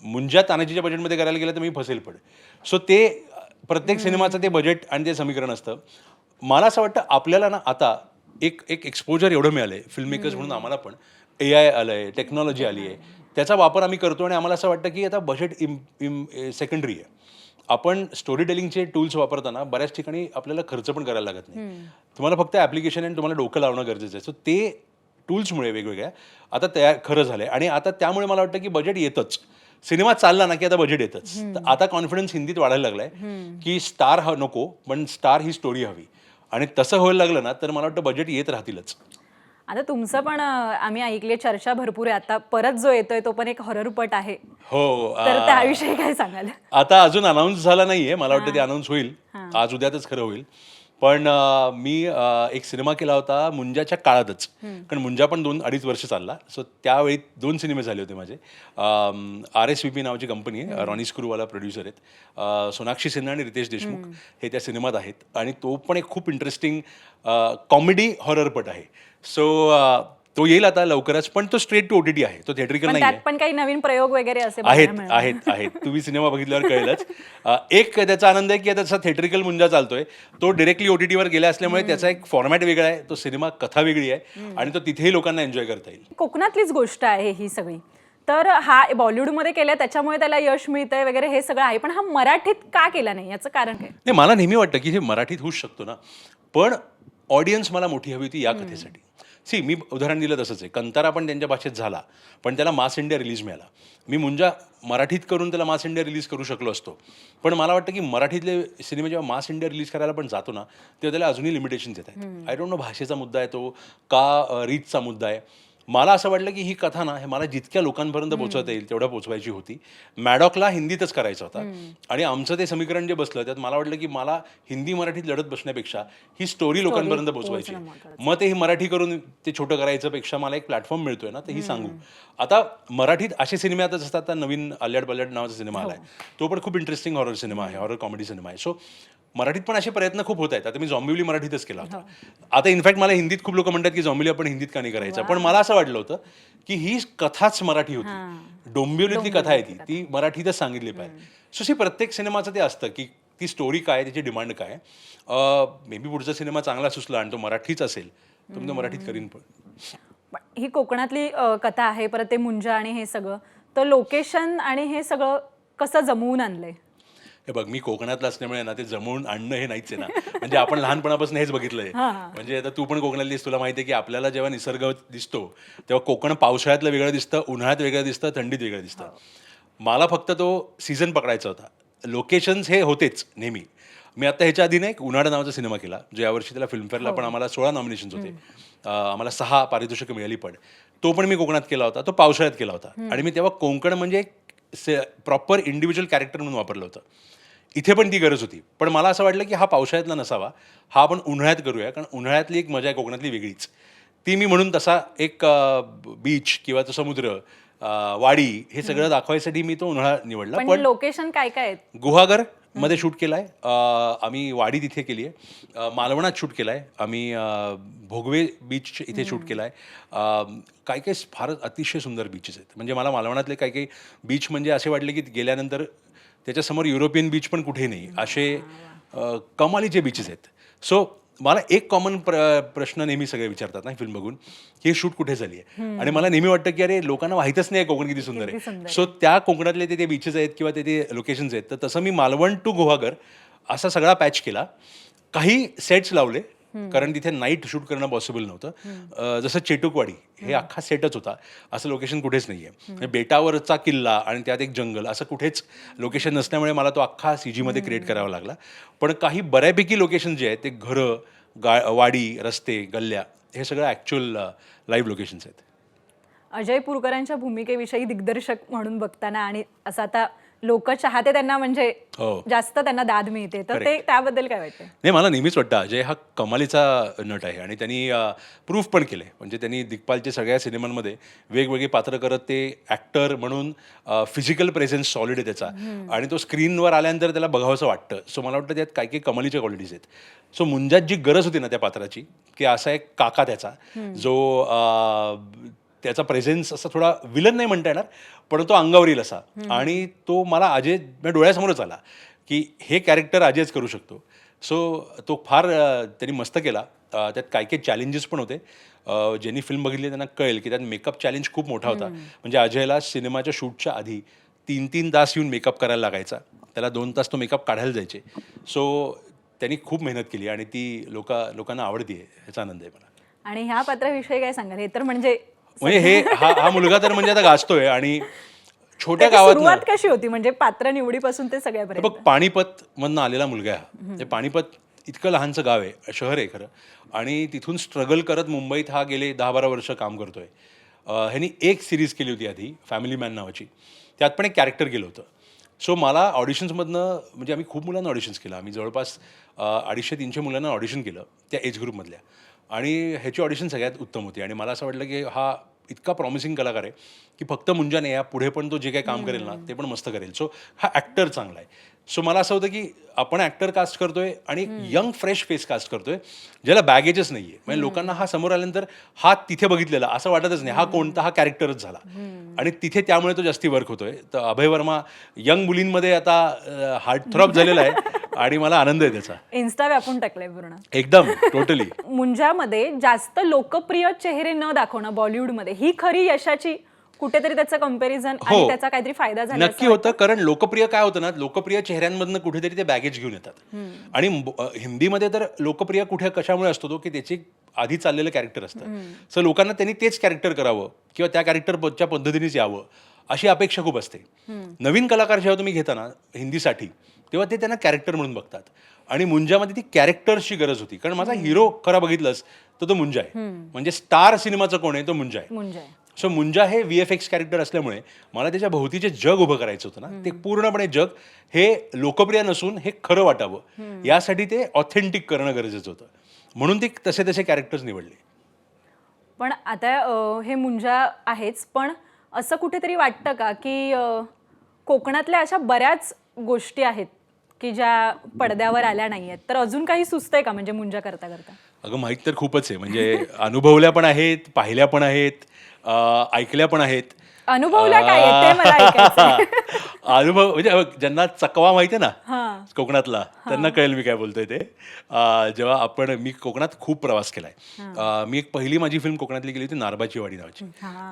मुंजा तानाजीच्या बजेटमध्ये करायला गेलं तर मी फसेल पड. सो ते प्रत्येक सिनेमाचं ते बजेट आणि ते समीकरण असतं. मला असं वाटतं आपल्याला ना आता एक एक्सपोजर एवढं मिळालंय फिल्म मेकर्स म्हणून, आम्हाला पण AI आलंय, टेक्नॉलॉजी आली आहे, त्याचा वापर आम्ही करतो. आणि आम्हाला असं वाटतं की आता बजेट सेकंडरी आहे. आपण स्टोरी टेलिंगचे टूल्स वापरताना बऱ्याच ठिकाणी आपल्याला खर्च पण करायला लागत नाही. तुम्हाला फक्त ॲप्लिकेशन आणि तुम्हाला डोकं लावणं गरजेचं आहे. सो ते टूल्समुळे वेगवेगळ्या आता तयार खरं झालंय. आणि आता त्यामुळे मला वाटतं की बजेट येतच. सिनेमा चालला ना की आता बजेट येतच. तर आता कॉन्फिडन्स हिंदीत वाढायला लागलाय की स्टार नको, पण स्टार ही स्टोरी हवी. आणि तसं व्हायला लागलं ना तर मला वाटतं बजेट येत राहतीलच. आता तुमचं पण आम्ही ऐकले चर्चा भरपूर आहे. आता परत जो येतोय तो पण एक हॉररपट आहे. हो, तर त्याविषयी काय सांगाल? आता अजून अनाऊन्स झाला नाहीये. मला वाटतं ते अनाऊन्स होईल आज उद्यातच, खरं होईल. पण मी एक सिनेमा केला होता मुंजाच्या काळातच, कारण मुंजा पण 2-2.5 वर्ष चालला. सो त्यावेळी 2 सिनेमे झाले होते माझे. RSVP नावाची कंपनी आहे, रॉनी स्क्रूवाला प्रोड्युसर आहेत. सोनाक्षी सिन्हा आणि रितेश देशमुख हे त्या सिनेमात आहेत. आणि तो पण एक खूप इंटरेस्टिंग कॉमेडी हॉररपट आहे. सो तो येईल आता लवकरच, पण तो स्ट्रेट टू OTT आहे, तो थिएट्रिकल नाही त्यात आहे. पण काही नवीन प्रयोग वगैरे असे आहेत. तुम्ही सिनेमा बघितल्यावर कळेलच. एक त्याचा आनंद आहे की आता जसा थिएट्रिकल मुंजा चालतोय, तो डिरेक्टली OTT वर गेला असल्यामुळे त्याचा एक फॉर्मॅट वेगळा आहे, तो सिनेमा कथा वेगळी आहे आणि तो तिथेही लोकांना एन्जॉय करता येईल. कोकणातलीच गोष्ट आहे ही सगळी. तर हा बॉलिवूडमध्ये केलाय त्याच्यामुळे त्याला यश मिळतंय वगैरे हे सगळं आहे, पण हा मराठीत का केला नाही याचं कारण काय? नाही, मला नेहमी वाटतं की हे मराठीत होऊच शकतो ना, पण ऑडियन्स मला मोठी हवी होती या कथेसाठी. सी, मी उदाहरण दिलं तसंच आहे. कंतारा पण त्यांच्या भाषेत झाला, पण त्याला मास इंडिया रिलीज मिळाला. मी मुंजा मराठीत करून त्याला मास इंडिया रिलीज करू शकलो असतो. पण मला वाटतं की मराठीतले सिनेमे जेव्हा मास इंडिया रिलीज करायला पण जातो ना, तेव्हा त्याला अजूनही लिमिटेशन्स येत आहेत. आय डोंट नो भाषेचा मुद्दा आहे तो का रीचचा मुद्दा आहे. मला असं वाटलं की ही कथा ना, हे मला जितक्या लोकांपर्यंत पोहोचवता येईल तेवढ्या पोहोचवायची होती. मॅडॉकला हिंदीतच करायचा होता आणि आमचं ते समीकरण जे बसलं त्यात मला वाटलं की मला हिंदी मराठीत लढत बसण्यापेक्षा ही स्टोरी लोकांपर्यंत पोहोचवायची. मग ते ही मराठी करून ते छोटं करायचं पेक्षा मला एक प्लॅटफॉर्म मिळतोय ना, ते ही सांगू. आता मराठीत असे सिनेमे आता जसं आता नवीन अल्लड पल्लड नावाचा सिनेमा आलाय, तो पण खूप इंटरेस्टिंग हॉरर सिनेमा आहे, हॉरर कॉमेडी सिनेमा आहे. सो मराठीत पण असे प्रयत्न खूप होत आहेत. आता मी झॉम्बिवली मराठीतच केला होता. आता इनफॅक्ट मला हिंदीत खूप लोक म्हणतात की झॉम्बिवली आपण हिंदीत का नाही करायचं, पण मला असं वाटलं होतं की ही कथाच मराठी होती. डोंबिवलीतली कथा आहे ती मराठीतच सांगितली पाहिजे. सो सी प्रत्येक सिनेमाचं ते असतं की ती स्टोरी काय, त्याची डिमांड काय. मे बी पुढचा सिनेमा चांगला सुचला आणि तो मराठीच असेल तर मी तो मराठीत करीन. पण ही कोकणातली कथा आहे, परत ते मुंजा आणि हे सगळं, तर लोकेशन आणि हे सगळं कसं जमवून आणलंय? हे बघ, मी कोकणातलं असल्यामुळे ना ते जमवून आणणं हे नाहीच आहे ना. म्हणजे आपण लहानपणापासून हेच बघितलंय. म्हणजे आता तू पण कोकणातलीस, तुला माहिती आहे की आपल्याला जेव्हा निसर्ग दिसतो तेव्हा कोकण पावसाळ्यातलं वेगळं दिसतं, उन्हाळ्यात वेगळं दिसतं, थंडीत वेगळं दिसतं. मला फक्त तो सीझन पकडायचा होता. लोकेशन्स हे होतेच नेहमी. मी आता ह्याच्या आधी एक उन्हाळा नावाचा सिनेमा केला, जो यावर्षी त्याला फिल्मफेअरला पण आम्हाला 16 नॉमिनेशन्स होते. आम्हाला 6 पारितोषिकं मिळाली. पण तो पण मी कोकणात केला होता, तो पावसाळ्यात केला होता. आणि मी तेव्हा कोकण म्हणजे प्रॉपर इंडिव्हिज्युअल कॅरेक्टर म्हणून वापरलं होतं. इथे पण ती गरज होती, पण मला असं वाटलं की हा पावसाळ्यातला नसावा, हा आपण उन्हाळ्यात करूया, कारण उन्हाळ्यातली एक मजा आहे कोकणातली वेगळीच. ती मी म्हणून तसा एक बीच किंवा तो समुद्र, वाडी, हे सगळं दाखवायसाठी मी तो उन्हाळा निवडला. पण लोकेशन काय काय आहेत? गुहागर मध्ये शूट केलाय आम्ही, वाडी तिथे केली आहे, मालवणात शूट केलाय आम्ही, भोगवे बीच इथे शूट केलाय. काही काही फारच अतिशय सुंदर बीचेस आहेत. म्हणजे मला मालवणातले काही काही बीच म्हणजे असे वाटले की गेल्यानंतर त्याच्यासमोर युरोपियन बीच पण कुठे नाही, असे कमालीचे बीचेस आहेत. सो मला एक कॉमन प्रश्न नेहमी सगळे विचारतात ना फिल्म बघून, की हे शूट कुठे झाली आहे. आणि मला नेहमी वाटतं की अरे लोकांना माहीतच नाही कोकण किती सुंदर आहे. सो त्या कोकणातले ते बीचेस आहेत किंवा ते लोकेशन्स आहेत, तर तसं मी मालवण टू गुहागर असा सगळा पॅच केला. काही सेट्स लावले, कारण तिथे नाईट शूट करणं पॉसिबल नव्हतं. जसं चेटुकवाडी हे अख्खा सेटच होता, असं लोकेशन कुठेच नाही आहे. बेटावरचा किल्ला आणि त्यात एक जंगल, असं कुठेच लोकेशन नसल्यामुळे मला तो अख्खा CG मध्ये क्रिएट करावा लागला. पण काही बऱ्यापैकी लोकेशन जे आहेत ते घरं, वाडी, रस्ते, गल्ल्या, हे सगळं ॲक्च्युअल लाईव्ह लोकेशन्स आहेत. अजय पुरकरांच्या भूमिकेविषयी दिग्दर्शक म्हणून बघताना आणि असं आता लोक चाहते त्यांना, म्हणजे जास्त त्यांना दाद मिळते, तर ते त्याबद्दल काय वाटतं? नाही, मला नेहमीच वाटतं अजय हा कमालीचा नट आहे आणि त्यांनी प्रूफ पण केले. म्हणजे त्यांनी दिग्पालच्या सगळ्या सिनेमांमध्ये वेगवेगळी पात्र करत ते ॲक्टर म्हणून फिजिकल प्रेझेन्स सॉलिड आहे त्याचा, आणि तो स्क्रीनवर आल्यानंतर त्याला बघावंसं वाटतं. सो मला वाटतं त्यात काही काही कमालीच्या क्वालिटीज आहेत. सो मुंजात जी गरज होती ना त्या पात्राची, की असा एक काका त्याचा जो त्याचा प्रेझेन्स असा थोडा विलन नाही म्हणता येणार, पण तो अंगावर येईल असा, आणि तो मला अजय डोळ्यासमोरच आला की हे कॅरेक्टर अजयच करू शकतो. सो तो फार त्यांनी मस्त केला. त्यात काही काही चॅलेंजेस पण होते. ज्यांनी फिल्म बघितली त्यांना कळेल की त्यात मेकअप चॅलेंज खूप मोठा होता. म्हणजे अजयला सिनेमाच्या शूटच्या आधी 3-3 तास येऊन मेकअप करायला लागायचा, त्याला 2 तास तो मेकअप काढायला जायचे. सो त्यांनी खूप मेहनत केली आणि ती लोकांना आवडते, ह्याचा आनंद आहे मला. आणि ह्या पात्राविषयी काय सांगाल? हे तर म्हणजे हा मुलगा तर म्हणजे आता गाजतोय, आणि छोट्या गावात सुरुवात कशी होती, म्हणजे पात्र निवडीपासून ते सगळ्यापर्यंत? बघ, पानिपत मधनं आलेला मुलगा आहे. पानिपत इतकं लहानचं गाव आहे, शहर आहे खरं, आणि तिथून स्ट्रगल करत मुंबईत हा गेले 10-12 वर्ष काम करतोय. ह्यांनी एक सिरीज केली होती आधी, फॅमिली मॅन नावाची, त्यात पण एक कॅरेक्टर गेलं होतं. सो मला ऑडिशन्समधनं, म्हणजे आम्ही खूप मुलांना ऑडिशन्स केलं, आम्ही जवळपास 250-300 मुलांना ऑडिशन केलं त्या एज ग्रुपमधल्या, आणि ह्याची ऑडिशन सगळ्यात उत्तम होती. आणि मला असं वाटलं की हा इतका प्रॉमिसिंग कलाकार आहे की फक्त मुंजा नाही, या पुढे पण तो जे काही काम करेल ना ते पण मस्त करेल. सो हा ॲक्टर चांगला आहे. सो मला असं होतं की आपण ॲक्टर कास्ट करतोय आणि यंग फ्रेश फेस कास्ट करतोय, ज्याला बॅगेजच नाही आहे. म्हणजे लोकांना हा समोर आल्यानंतर हा तिथे बघितलेला असं वाटतच नाही, हा कोणता, हा कॅरेक्टरच झाला, आणि तिथे त्यामुळे तो जास्ती वर्क होतोय. तर अभय वर्मा यंग मुलींमध्ये आता हार्टथ्रॉप झालेला आहे, आणि मला आनंद आहे त्याचा. इन्स्टा व्यापून टाकलंय पूर्ण एकदम टोटली. मुंजामध्ये जास्त लोकप्रिय चेहरे न दाखवणं बॉलिवूडमध्ये ही खरी यशाची कुठेतरी त्याचं कम्पॅरिझन हो. आणि त्याचा काहीतरी फायदा झाला नक्की होतं, कारण लोकप्रिय काय होतं ना, लोकप्रिय चेहऱ्यांमधनं कुठेतरी ते बॅगेज घेऊन येतात. आणि हिंदीमध्ये तर लोकप्रिय कुठे कशामुळे असतो तो, की त्याची आधी चाललेलं कॅरेक्टर असतं. सो लोकांना त्यांनी तेच कॅरेक्टर करावं किंवा त्या कॅरेक्टरच्या पद्धतीनेच यावं अशी अपेक्षा खूप असते. नवीन कलाकार जेव्हा तुम्ही घेता ना हिंदीसाठी, तेव्हा ते त्यांना कॅरेक्टर म्हणून बघतात. आणि मुंजामध्ये ती कॅरेक्टर्सची गरज होती, कारण माझा हिरो खरा बघितलंस तर तो मुंजा आहे. म्हणजे स्टार सिनेमाचा कोण आहे, तो मुंजा आहे. म्हणजे सो मुंजा हे VFX कॅरेक्टर असल्यामुळे मला त्याच्या भोवतीचे जग उभं करायचं होतं ना, ते पूर्णपणे जग हे लोकप्रिय नसून हे खरं वाटावं, यासाठी ते ऑथेंटिक करणं गरजेचं होतं. म्हणून ते तसे तसे कॅरेक्टर्स निवडले. पण आता हे मुंजा आहेच, पण असं कुठेतरी वाटतं का की कोकणातल्या अशा बऱ्याच गोष्टी आहेत की ज्या पडद्यावर आल्या नाही आहेत, तर अजून काही सुचतंय का म्हणजे मुंजा करता करता? अगं माहीत तर खूपच आहे, म्हणजे अनुभवल्या पण आहेत, पाहिल्या पण आहेत, ऐकल्या पण आहेत. अनुभवल्या काय आहे ते मला ऐकायचंय. अनुभव म्हणजे ज्यांना चकवा माहिती आहे ना हां. कोकणातला, त्यांना कळेल मी काय बोलतोय ते. जेव्हा मी कोकणात खूप प्रवास केलाय. मी एक पहिली माझी फिल्म कोकणातली केली होती नारबाची वाडी नावाची,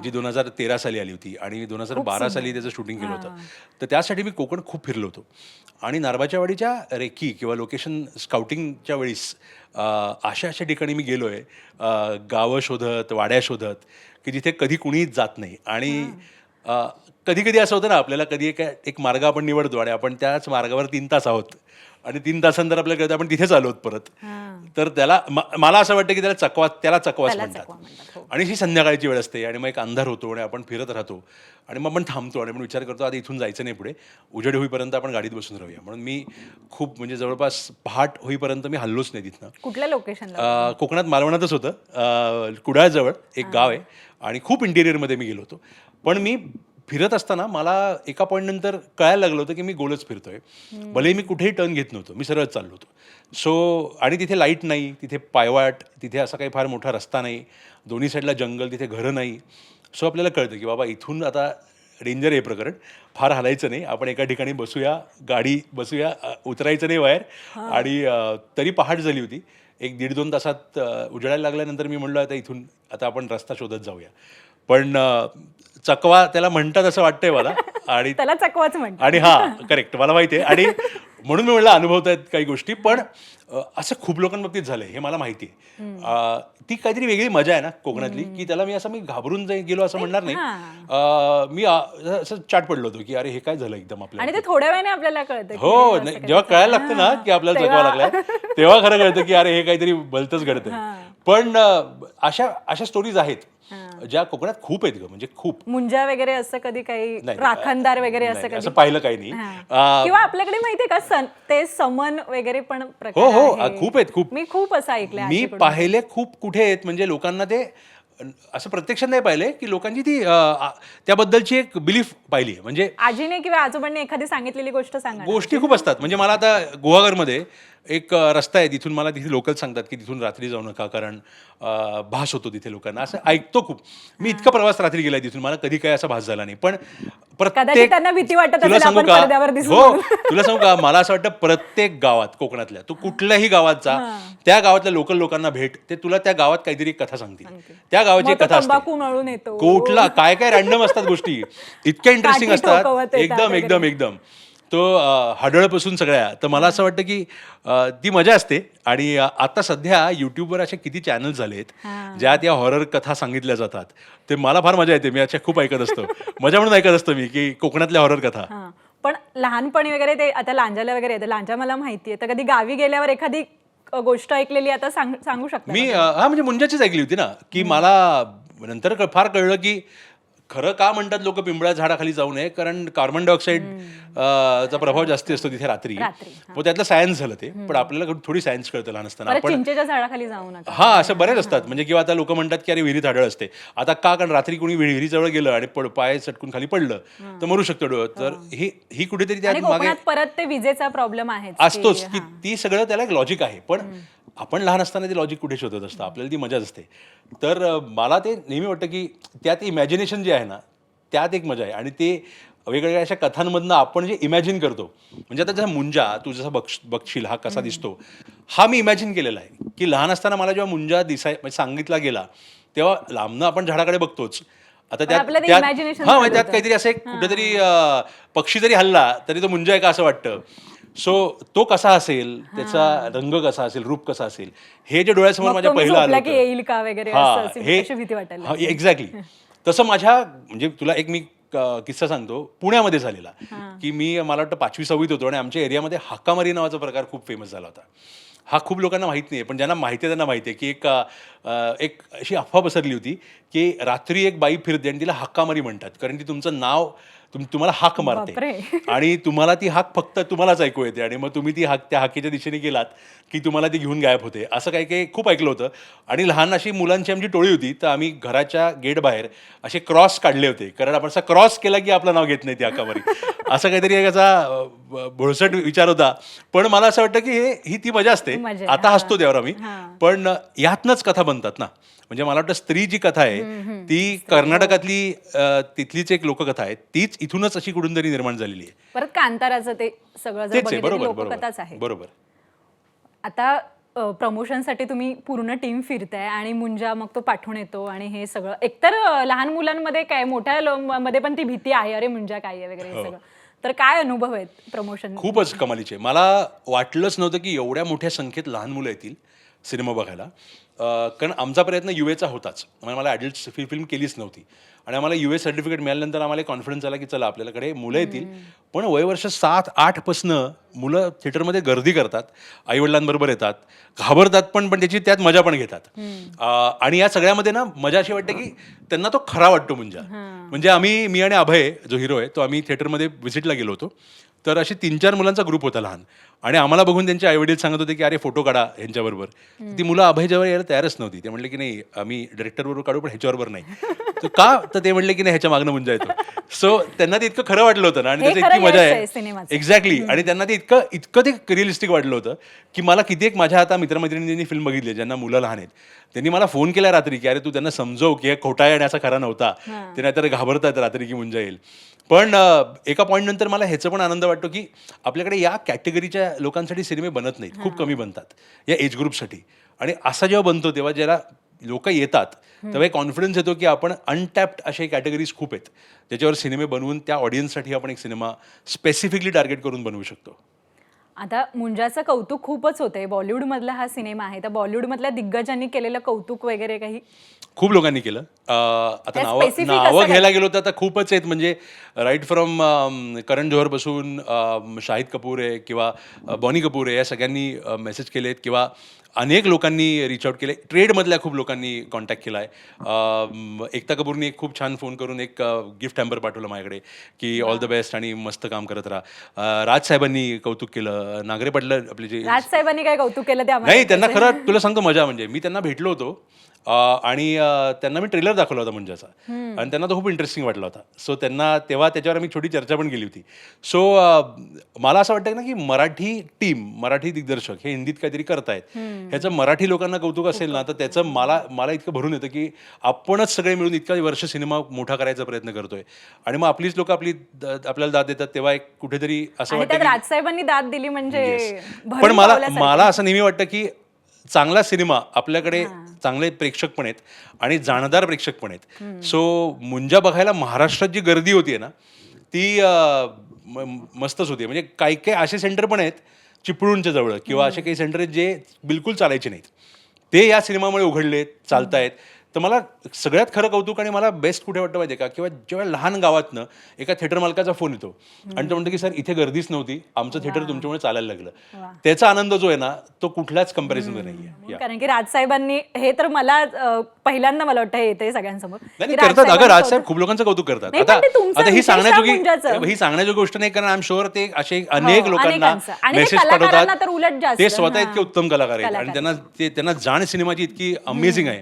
जी 2013 साली आली होती आणि 2012 साली त्याचं शूटिंग केलं होतं. तर त्यासाठी मी कोकण खूप फिरलो होतो. आणि नारबाच्या वाडीच्या रेकी किंवा लोकेशन स्काउटिंगच्या वेळेस अशा अशा ठिकाणी मी गेलोय, गावं शोधत, वाड्या शोधत, की जिथे कधी कुणीच जात नाही. आणि कधी कधी असं होतं ना, आपल्याला कधी एक मार्ग आपण निवडतो आणि आपण त्याच मार्गावर 3 तास आहोत आणि 3 तासानंतर आपल्याला कळतं आपण तिथेच आलो परत. तर त्याला मला असं वाटतं की त्याला चकवास म्हणतात. आणि ही संध्याकाळची वेळ असते आणि मग एक अंधार होतो आणि आपण फिरत राहतो आणि मग आपण थांबतो आणि आपण विचार करतो आता इथून जायचं नाही पुढे, उजेड होईपर्यंत आपण गाडीत बसून राहूया. म्हणून मी खूप म्हणजे जवळपास पहाट होईपर्यंत मी हल्लोच नाही तिथनं. कुठल्या लोकेशनला? कोकणात मालवणातच होतं, कुडाळजवळ एक गाव आहे आणि खूप इंटिरियरमध्ये मी गेलो होतो. पण मी फिरत असताना मला एका पॉईंट नंतर कळायला लागलं होतं की मी गोलच फिरतोय. भले मी कुठेही टर्न घेत नव्हतो, मी सरळ चाललो होतो. सो आणि तिथे लाईट नाही, तिथे पायवाट, तिथे असा काही फार मोठा रस्ता नाही, दोन्ही साईडला जंगल, तिथे घरं नाही. सो आपल्याला कळतं की बाबा इथून आता डेंजर आहे प्रकरण, फार हलायचं नाही, आपण एका ठिकाणी बसूया, गाडी बसूया, उतरायचं नाही बाहेर. आणि तरी पहाट झाली होती. 1-1.5-2 तासात उजेडायला लागल्यानंतर मी म्हणलो आता आपण रस्ता शोधत जाऊया. पण चकवा त्याला म्हणतात असं वाटतंय मला. आणि त्याला चकवाच म्हणतात. आणि हां, करेक्ट, मला माहिती आहे. आणि म्हणून मी म्हणलं अनुभवतायत काही गोष्टी. पण असं खूप लोकांबाबतीत झालंय हे मला माहिती आहे. ती काहीतरी वेगळी मजा आहे ना कोकणातली, की त्याला मी घाबरून गेलो असं म्हणणार नाही. मी असं चाट पडलो होतो की अरे हे काय झालं एकदम आपल्याला. आणि ते थोड्या वेळाने आपल्याला कळतं. हो, नाही, जेव्हा कळायला लागतं ना की आपल्याला चकवा लागलाय, तेव्हा खरं कळतं की अरे हे काहीतरी भलतंच घडतंय. पण अशा स्टोरीज आहेत ज्या कोकणात खूप आहेत ग, म्हणजे खूप. मुंजा वगैरे असं कधी काही राखणदार वगैरे असं कधी असं पाहिलं काही नाही. किंवा आपल्याकडे माहितीये का ते समन वगैरे पण प्रकार हो, आहे. खूप आहेत, खूप. मी खूप असं ऐकलंय. मी पाहिले खूप कुठे आहेत, म्हणजे लोकांना ते असं प्रत्यक्षात नाही पाहिले की लोकांची ती त्याबद्दलची एक बिलीफ पाहिली. म्हणजे आजीने किंवा आजोबांनी एखादी सांगितलेली गोष्ट सांगा. गोष्टी खूप असतात. म्हणजे मला आता गुहागरमध्ये एक रस्ता आहे, तिथून मला तिथे लोकल सांगतात की तिथून रात्री जाऊ नका, कारण भास होतो तिथे लोकांना. असं ऐकतो खूप. मी इतका प्रवास रात्री गेलाय तिथून, मला कधी काही असा भास झाला नाही. पण कदाचित त्यांना भीती वाटत तुला असेल सांगू आपण का, पडद्यावर दिसू हो, म्हणून. तुला सांगू का, मला असं वाटतं प्रत्येक गावात कोकणातल्या, तू कुठल्याही गावात जा, त्या गावातल्या लोकल लोकांना भेट, ते तुला त्या गावात काहीतरी कथा सांगतील. त्या गावाची मग तो कथा असते. तंबाखू मळून येतो. कुठला काय काय रॅन्डम असतात गोष्टी, इतक्या इंटरेस्टिंग काठी असतात. ठोकवत येतात एकदम वगैरे. एकदम एकदम तो हडळपासून सगळ्या. तर मला असं वाटतं की ती मजा असते. आणि आता सध्या युट्यूबवर असे किती चॅनल झालेत ज्यात या हॉरर कथा सांगितल्या जातात. ते मला फार मजा येते. मी अशा खूप ऐकत असतो, मजा म्हणून ऐकत असतो मी, की कोकणातल्या हॉरर कथा. पण लहानपणी वगैरे ते आता लांजाला वगैरे येतं. लांजा मला माहितीये. तर कधी गावी गेल्यावर एखादी गोष्ट ऐकलेली आता सांगू शकता? मी म्हणजे मुंजाचीच ऐकली होती ना, की मला नंतर फार कळलं की खरं का म्हणतात लोक पिंपळ्या झाडाखाली जाऊ नये, कारण कार्बन डायऑक्साईड चा प्रभाव जास्ती असतो तिथे रात्री. मग त्यातलं सायन्स झालं ते. पण आपल्याला थोडी सायन्स कळतं लहान असताना. आपण चिंचेच्या झाडाखाली जाऊ नका. हा, असं बरेच असतात. म्हणजे किंवा आता लोक म्हणतात की अरे विहिरीत आढळ असते. आता का, कारण रात्री कोणी विहिरीजवळ गेलं आणि पाय चटकून खाली पडलं तर मरू शकतो डोळं. तर ही कुठेतरी त्या मागे परत ते विजेचा प्रॉब्लेम आहे असतोच, की ती सगळं त्याला एक लॉजिक आहे. पण आपण लहान असताना ते लॉजिक कुठे शोधत असतं, आपल्याला ती मजाच असते. तर मला ते नेहमी वाटतं की त्यात इमॅजिनेशन जे आहे ना, त्यात एक मजा आहे. आणि ते वेगवेगळ्या अशा कथांमधनं आपण जे इमॅजिन करतो, म्हणजे आता जसा मुंजा तू जसा बघशील हा कसा दिसतो, हा मी इमॅजिन केलेला आहे. की लहान असताना मला जेव्हा मुंजा म्हणजे सांगितला गेला, तेव्हा लांबनं आपण झाडाकडे बघतोच आता त्यात आपलं ते त्यात imagination हा म्हणजे चालू त्यात होतं. काहीतरी असं एक कुठेतरी पक्षी जरी हल्ला तरी तो मुंजा आहे का असं वाटतं. सो तो कसा असेल, त्याचा रंग कसा असेल, रूप कसा असेल, हे जे डोळ्यासमोर मग माझ्या तो मी पहिलं आलं झोपला की होतं. येईल का वगैरे हा असं हे अशी भीती वाटायला लागली. एक्झॅक्टली तसं माझ्या म्हणजे तुला एक मी किस्सा सांगतो पुण्यामध्ये झालेला की मला वाटतं 5वी-6वीत होतो आणि आमच्या एरियामध्ये हाकामारी नावाचा प्रकार खूप फेमस झाला होता. हा खूप लोकांना माहित नाही पण ज्यांना माहिती आहे त्यांना माहिती आहे की एक अशी अफवा पसरली होती की रात्री एक बाई फिरते आणि तिला हाकामारी म्हणतात कारण ती तुमचं नाव तुम्हाला हाक मारते बापरे. आणि तुम्हाला ती हाक फक्त तुम्हालाच ऐकू येते आणि मग तुम्ही ती हाक त्या हाकेच्या दिशेने गेलात की तुम्हाला ती घेऊन गायब होते असं काही काही खूप ऐकलं होतं. आणि लहान अशी मुलांची आमची टोळी होती तर आम्ही घराच्या गेट बाहेर असे क्रॉस काढले होते कारण आपण असा क्रॉस केला की आपलं नाव घेत नाही ती हाकामारी असं काहीतरी एक असा भोळसट विचार होता. पण मला असं वाटतं की ही ती मजा असते. मजा आहे. आता हसतो त्यावर आम्ही हां. पण यातनंच कथा बनतात ना. म्हणजे मला वाटतं स्त्री जी कथा आहे ती कर्नाटकातली तिथलीच एक लोककथा आहे तीच इथूनच अशी कुठून तरी निर्माण झालेली आहे. परत कांताराचं ते सगळं जर तेच आहे बघितलं की बरोबर लोककथाच आहे. बरोबर. आता प्रमोशनसाठी तुम्ही पूर्ण टीम फिरताय आणि मुंजा मग तो पाठवून येतो आणि हे सगळं एकतर लहान मुलांमध्ये काय मोठ्या मध्ये पण ती भीती आहे अरे मुंजा काय आहे वगैरे हे सगळं. तर काय अनुभव आहेत प्रमोशन? खूपच कमालीचे. मला वाटलंच नव्हतं की एवढ्या मोठ्या संख्येत लहान मुलं येतील सिनेमा बघायला. कारण आमचा प्रयत्न UAचा होताच. म्हणजे मला ॲडल्ट फिल्म केलीच नव्हती आणि आम्हाला UA सर्टिफिकेट मिळाल्यानंतर आम्हाला कॉन्फिडन्स आला की चला आपल्याकडे मुलं येतील. पण वयवर्ष 7-8 पासनं मुलं थिएटरमध्ये गर्दी करतात, आईवडिलांबरोबर येतात, घाबरतात पण पण त्याची त्यात मजा पण घेतात. आणि या सगळ्यामध्ये ना मजा अशी वाटते की त्यांना तो खरा वाटतो म्हणजे मी आणि अभय जो हिरो आहे तो आम्ही थिएटरमध्ये व्हिजिटला गेलो होतो. तर अशी 3-4 मुलांचा ग्रुप होता लहान आणि आम्हाला बघून त्यांचे आईवडील सांगत होते की अरे फोटो काढा ह्यांच्याबरोबर. ती मुलं अभय जवळ यायला तयारच नव्हती. ते म्हणले की नाही आम्ही डायरेक्टरबरोबर काढू पण ह्याच्याबरोबर नाही. तर का तर ते म्हणले की नाही ह्याच्या मागणं मुंजा येतो. सो त्यांना ते इतकं खरं वाटलं होतं ना आणि हे त्याची खरं इतकी मजा यश आहे आहे सिनेमाचं. एक्झॅक्टली आणि त्यांना ते इतकं ते रिअलिस्टिक वाटलं होतं की मला कित्येक माझ्या आता मित्रमैत्रिणींनी फिल्म बघितली ज्यांना मुलं लहान आहेत त्यांनी मला फोन केला रात्री की अरे तू त्यांना समजव की हे खोटा आहे आणि असा खरा नव्हता. ते नाहीतर घाबरतात रात्री की मुंजा येईल. पण एका पॉईंट नंतर मला ह्याचा पण आनंद वाटतो की आपल्याकडे या कॅटेगरीच्या लोकांसाठी सिनेमे बनत नाहीत खूप कमी बनतात या एज ग्रुपसाठी. आणि असा जेव्हा बनतो तेव्हा ज्याला लोक येतात तेव्हा एक कॉन्फिडन्स येतो की आपण अनटॅप्ड असे कॅटेगरीज खूप आहेत ज्याच्यावर सिनेमे बनवून त्या ऑडियन्ससाठी आपण एक सिनेमा स्पेसिफिकली टार्गेट करून बनवू शकतो. आता मुंजाचं कौतुक खूपच होतंय. बॉलिवूडमधला हा सिनेमा आहे. तर बॉलिवूडमधल्या दिग्गजांनी केलेलं कौतुक वगैरे काही? खूप लोकांनी केलं. आता त्या नावं specific नावं असं घ्यायला गेलो तर आता खूपच आहेत म्हणजे राईट फ्रॉम करण जोहरपासून शाहिद कपूर आहे किंवा बॉनी कपूर आहे या सगळ्यांनी मेसेज केलेत किंवा अनेक लोकांनी रीच आउट केले. ट्रेडमधल्या खूप लोकांनी कॉन्टॅक्ट केला आहे. एकता कपूरनी एक खूप छान फोन करून एक गिफ्ट हॅम्पर पाठवलं माझ्याकडे की ऑल द बेस्ट आणि मस्त काम करत राहा. राजसाहेबांनी कौतुक केलं. नागरे पाटील आपले जे राजसाहेबांनी काय कौतुक केलं ते आम्हाला नाही त्यांना ऐकायचंय. खरं तुला सांगतो मजा म्हणजे मी त्यांना भेटलो होतो आणि त्यांना मी ट्रेलर दाखवला होता मुंजाचा आणि त्यांना तो खूप इंटरेस्टिंग वाटला होता. सो त्यांना तेव्हा त्याच्यावर आम्ही छोटी चर्चा पण केली होती. सो मला असं वाटतं ना की मराठी टीम मराठी दिग्दर्शक हे हिंदीत काहीतरी करतायत ह्याचं मराठी लोकांना कौतुक असेल ना तर त्याचं मला इतकं भरून येतं की आपणच सगळे मिळून इतका वर्ष सिनेमा मोठा करायचा प्रयत्न करतोय आणि मग आपलीच लोक आपल्याला दाद देतात तेव्हा एक कुठेतरी असं आणि त्यात वाटतं राजसाहेबांनी दाद दिली म्हणजे की भरून पण मला पावल्यासारखं. असं नेहमी वाटतं की चांगला सिनेमा आपल्याकडे चांगले प्रेक्षक पण आहेत आणि जाणदार प्रेक्षक पण आहेत. सो मुंजा बघायला महाराष्ट्रात जी गर्दी होतीये ना ती मस्तच होती. म्हणजे काही काही असे सेंटर पण आहेत चिपळूणच्या जवळ किंवा असे काही सेंटर आहेत जे बिलकुल चालायचे नाहीत ते या सिनेमामुळे उघडलेत चालतायत. तर मला सगळ्यात खरं कौतुक आणि मला बेस्ट कुठे वाटतं माहिती आहे का किंवा जेव्हा लहान गावातनं एका थिएटर मालकाचा फोन येतो आणि तो म्हणतो की सर इथे गर्दीच नव्हती आमचं थिएटर तुमच्यामुळे चालायला लागलं. त्याचा आनंद जो आहे ना तो कुठल्याच कम्पॅरिझनमध्ये नाहीये. कारण की राजसाहेबांनी हे तर मला पहिल्यांदा मला वाटतं हे येते सगळ्यांसमोर नाही की करतात. अगं राजसाहेबांनी राजसाहेब कौतुक- खूप लोकांचं कौतुक करतात. नाही, पण ते तुमचं आता ही विशेषतः मुंजाचं. सांगण्याची गोष्ट नाही कारण आय एम शुअर ते असे अनेक लोकांना अनेकांचं. आणि ते मेसेज कलाकारांना तर उलट जास्त. ते स्वतः हां. इतके उत्तम कलाकार आहेत आणि त्यांना जाण सिनेमाची इतकी अमेझिंग आहे.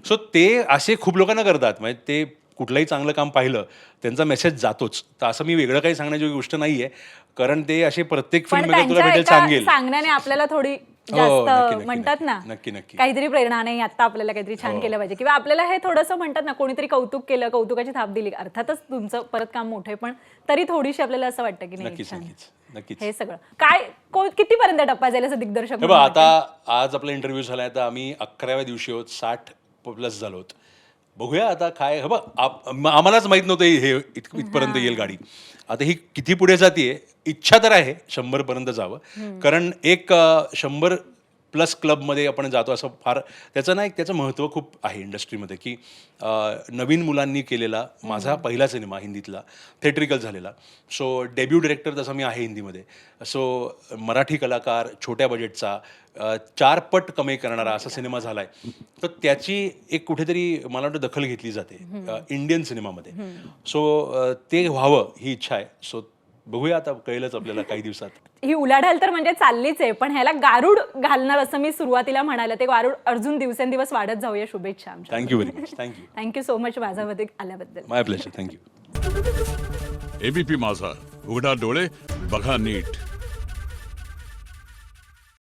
सो ते असे खूप लोकांना करतात म्हणजे ते कुठलंही चांगलं काम पाहिलं त्यांचा मेसेज जातोच. तर असं मी वेगळं काही सांगण्याची गोष्ट नाहीये कारण ते असे प्रत्येक पण फिल्म तुला भेटेल त्यांच्या सांगेल. एका सांगण्याने आपल्याला थोडी नक्की, जास्त म्हणतात ना नक्की, नक्की. काहीतरी प्रेरणा नाही आता आपल्याला काहीतरी छान केलं पाहिजे किंवा आपल्याला हे थोडंसं म्हणतात ना कोणीतरी कौतुक केलं कौतुकाची थाप दिली अर्थातच तुमचं परत काम मोठं आहे पण तरी थोडीशी आपल्याला असं वाटतं की नाही नक्कीच छान. नक्कीच. हे सगळं काय कितीपर्यंत टप्पा जाईल असं दिग्दर्शक हे म्हणून बघ वाटतं? आता आज आपला इंटरव्ह्यू झालाय तर आम्ही 11व्या दिवशी आहोत 60+ झालो आहोत. बघूया आता काय बघ आम्हालाच माहित नव्हतं हे इथपर्यंत येईल गाडी. आता ही किती पुढे जातीये, इच्छा तर आहे 100 पर्यंत जावं, कारण एक 100+ क्लबमध्ये आपण जातो असं फार त्याचं नाही, त्याचं महत्त्व खूप आहे इंडस्ट्रीमध्ये, की नवीन मुलांनी केलेला माझा पहिला सिनेमा हिंदीतला थिएट्रिकल झालेला. सो डेब्यू डिरेक्टर तसा मी आहे हिंदीमध्ये. सो मराठी कलाकार, छोट्या बजेटचा, 4 पट कमाई करणारा असा सिनेमा झालाय. तर त्याची एक कुठेतरी मला वाटतं दखल घेतली जाते इंडियन सिनेमामध्ये. सो ते व्हावं ही इच्छा आहे. सो बघूया, आता कळेलच आपल्याला काही दिवसात. ही उलाढाल तर म्हणजे चाललीच आहे, पण ह्याला गारुड घालणार असं मी सुरुवातीला म्हणाले, ते गारुड अजून दिवसेंदिवस वाढत जाऊया. शुभेच्छा आमच्या. Thank you very much. Thank you. Thank you so much माझ्यामध्ये आल्याबद्दल. माय प्लेजर. थँक्यू. एबीपी माझा, उघडा डोळे बघा नीट.